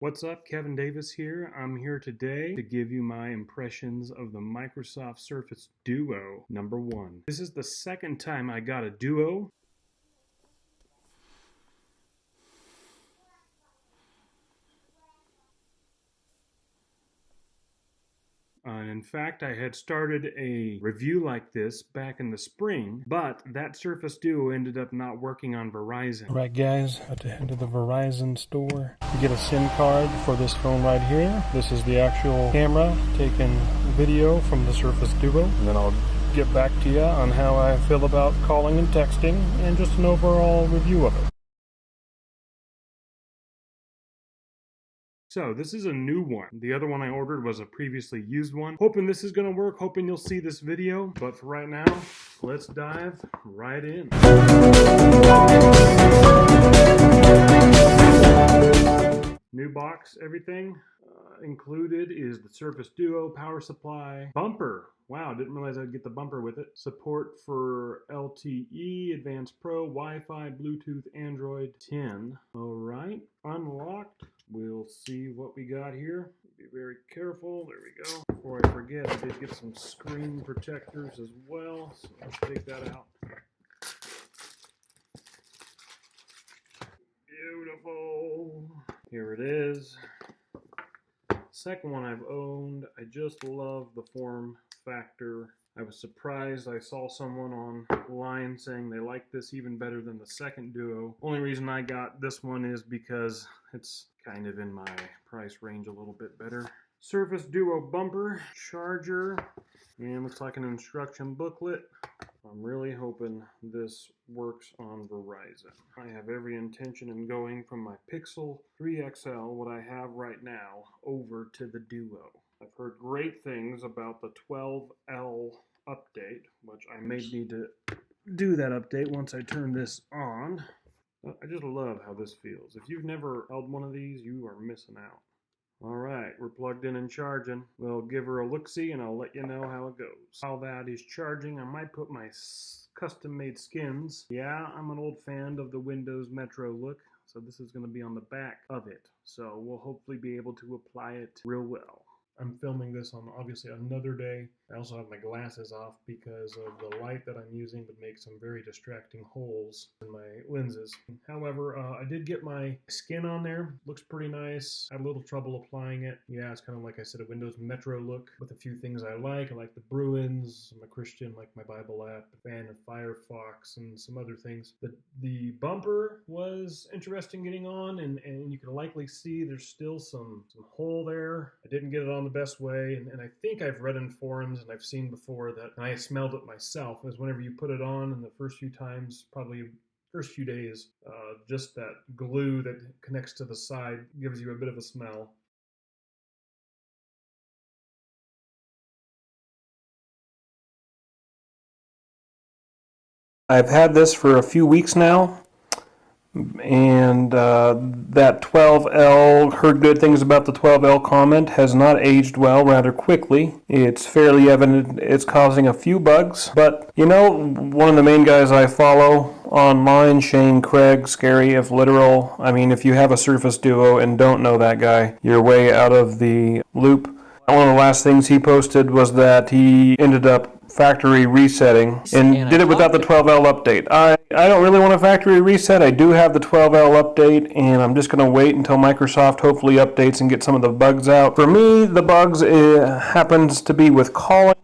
What's up? Kevin Davis here. I'm here today to give you my impressions of the Microsoft Surface Duo #1. This is the second time I got a Duo. And in fact, I had started a review like this back in the spring, but that Surface Duo ended up not working on Verizon. Alright guys, have to head to the Verizon store to get a SIM card for this phone right here. This is the actual camera taking video from the Surface Duo, and then I'll get back to you on how I feel about calling and texting and just an overall review of it. So this is a new one. The other one I ordered was a previously used one. Hoping this is gonna work, hoping you'll see this video. But for right now, let's dive right in. New box, everything. Included is the Surface Duo power supply. Bumper. Wow, didn't realize I'd get the bumper with it. Support for LTE, Advanced Pro, Wi-Fi, Bluetooth, Android 10. All right, unlocked. We'll see what we got here. Be very careful. There we go. Before I forget, I did get some screen protectors as well, so let's take that out. Beautiful. Here it is. Second one I've owned. I just love the form factor. I was surprised. I saw someone online saying they like this even better than the second Duo. Only reason I got this one is because it's kind of in my price range a little bit better. Surface Duo bumper, charger, and looks like an instruction booklet. I'm really hoping this works on Verizon. I have every intention in going from my Pixel 3 XL, what I have right now, over to the Duo. I've heard great things about the 12L update, which I may need to do that update once I turn this on. I just love how this feels. If you've never held one of these, you are missing out. All right, we're plugged in and charging. We'll give her a look-see and I'll let you know how it goes. While that is charging, I might put my custom-made skins. Yeah, I'm an old fan of the Windows Metro look, so this is going to be on the back of it. So we'll hopefully be able to apply it real well. I'm filming this on obviously another day. I also have my glasses off because of the light that I'm using would make some very distracting holes in my lenses. However, I did get my skin on there. Looks pretty nice. I had a little trouble applying it. Yeah, it's kind of like I said, a Windows Metro look with a few things I like. I like the Bruins. I'm a Christian, like my Bible app. A fan of Firefox and some other things. The bumper was interesting getting on, and you can likely see there's still some hole there. I didn't get it on the best way, and I think I've read in forums and I've seen before that, and I smelled it myself, is whenever you put it on in the first few times, probably first few days, just that glue that connects to the side gives you a bit of a smell. I've had this for a few weeks now, and that 12L, heard good things about the 12L comment, has not aged well, rather quickly. It's fairly evident it's causing a few bugs, but you know, one of the main guys I follow online, Shane Craig, Scary if Literal, I mean, if you have a Surface Duo and don't know that guy, you're way out of the loop. One of the last things he posted was that he ended up factory resetting and did it without the 12L update. I don't really want a factory reset. I do have the 12L update, and I'm just going to wait until Microsoft hopefully updates and get some of the bugs out. For me, the bugs happens to be with calling.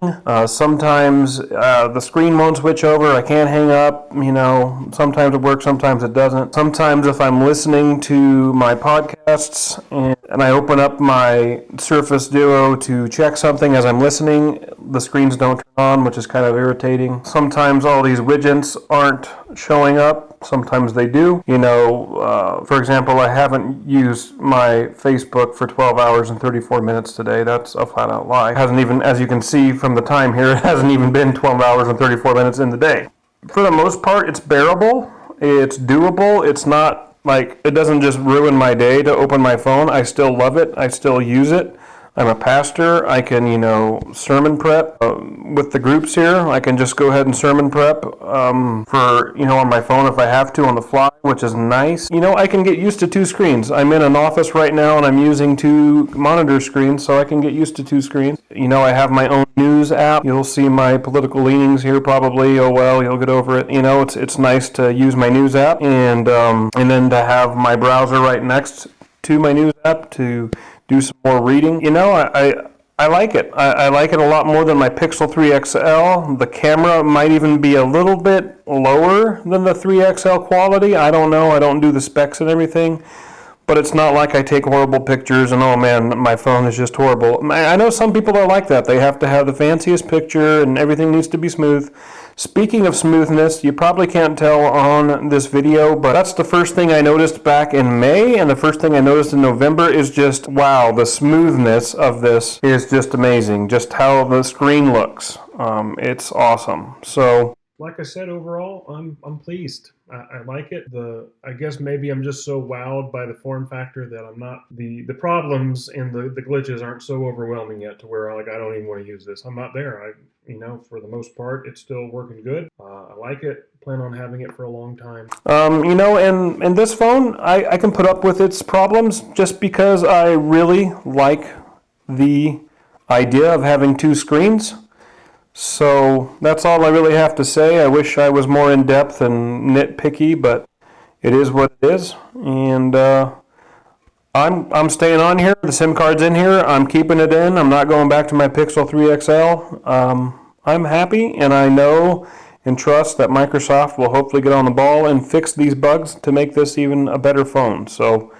Sometimes the screen won't switch over. I can't hang up. You know, sometimes it works, sometimes it doesn't. Sometimes if I'm listening to my podcasts and I open up my Surface Duo to check something as I'm listening, the screens don't turn on, which is kind of irritating. Sometimes all these widgets aren't showing up. Sometimes they do. You know, for example, I haven't used my Facebook for 12 hours and 34 minutes today. That's a flat out lie. It hasn't even, as you can see from the time here, it hasn't even been 12 hours and 34 minutes in the day. For the most part, it's bearable. It's doable. It's not like, it doesn't just ruin my day to open my phone. I still love it. I still use it. I'm a pastor. I can, sermon prep with the groups here. I can just go ahead and sermon prep for, on my phone if I have to on the fly, which is nice. I can get used to two screens. I'm in an office right now and I'm using two monitor screens, so I can get used to two screens. I have my own news app. You'll see my political leanings here probably. Oh well, you'll get over it. It's nice to use my news app and then to have my browser right next to my news app to do some more reading. I like it. I like it a lot more than my Pixel 3 XL. The camera might even be a little bit lower than the 3 XL quality. I don't know. I don't do the specs and everything. But it's not like I take horrible pictures and, oh man, my phone is just horrible. I know some people are like that. They have to have the fanciest picture and everything needs to be smooth. Speaking of smoothness, you probably can't tell on this video, but that's the first thing I noticed back in May, and the first thing I noticed in November is just, wow, the smoothness of this is just amazing. Just how the screen looks. It's awesome. So, like I said, overall, I'm pleased. I like it. I guess maybe I'm just so wowed by the form factor that I'm not the problems and the glitches aren't so overwhelming yet to where I don't even want to use this. I'm not there. For the most part, it's still working good. I like it. Plan on having it for a long time. And this phone, I can put up with its problems just because I really like the idea of having two screens. So that's all I really have to say. I wish I was more in depth and nitpicky, but it is what it is. And I'm staying on here. The SIM card's in here. I'm keeping it in. I'm not going back to my Pixel 3 XL. I'm happy, and I know and trust that Microsoft will hopefully get on the ball and fix these bugs to make this even a better phone. So it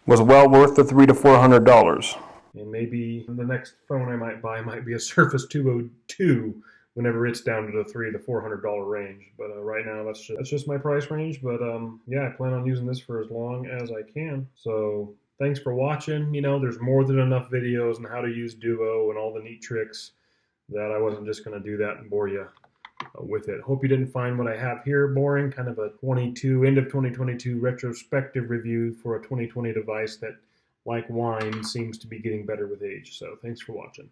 was well worth the $300 to $400. And maybe the next phone I might buy might be a Surface 202 whenever it's down to the $300 to $400 range. But right now, that's just my price range. But yeah, I plan on using this for as long as I can. So thanks for watching. There's more than enough videos on how to use Duo and all the neat tricks that I wasn't just going to do that and bore you with it. Hope you didn't find what I have here boring. Kind of a end of 2022 retrospective review for a 2020 device that, like wine, seems to be getting better with age. So thanks for watching.